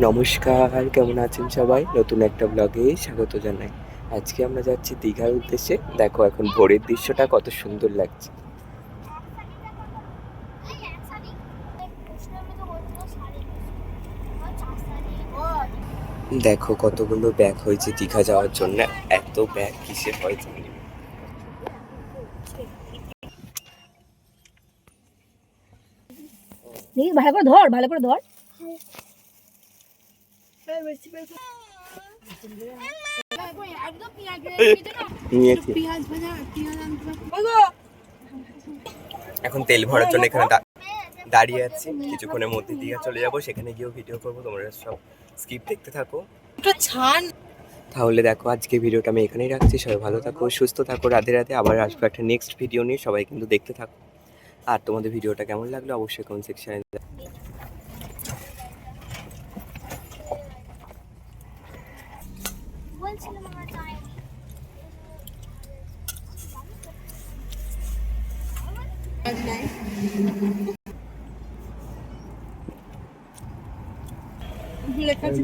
নমস্কার, কেমন আছেন সবাই? নতুন একটা ব্লগে স্বাগত জানাই। আজকে আমরা যাচ্ছি দীঘার উদ্দেশ্যে। দেখো এখন ভোরের দৃশ্যটা কত সুন্দর লাগছে। দেখো কতগুলো ব্যাগ হয়েছে দীঘা যাওয়ার জন্য। এত ব্যাগ কিসের হয় জানি না। দেখি ভালো করে ধর, ভালো করে ধর। নিয়েছি। এখন তেল ভরার জন্য এখানে দাঁড়িয়ে আছি। কিছুক্ষণের মধ্যে দীঘা চলে যাব, সেখানে গিয়েও ভিডিও করবো। তোমরা সব স্কিপ দেখতে থাকো। তাহলে দেখো আজকে ভিডিওটা আমি এখানেই রাখছি। সবাই ভালো থাকো, সুস্থ থাকো, রাধে রাধে। আবার আসবো একটা নেক্সট ভিডিও নিয়ে, সবাই কিন্তু দেখতে থাকো। আর তোমাদের ভিডিওটা কেমন লাগলো অবশ্যই কমেন্ট সেকশনে লেখা আছে।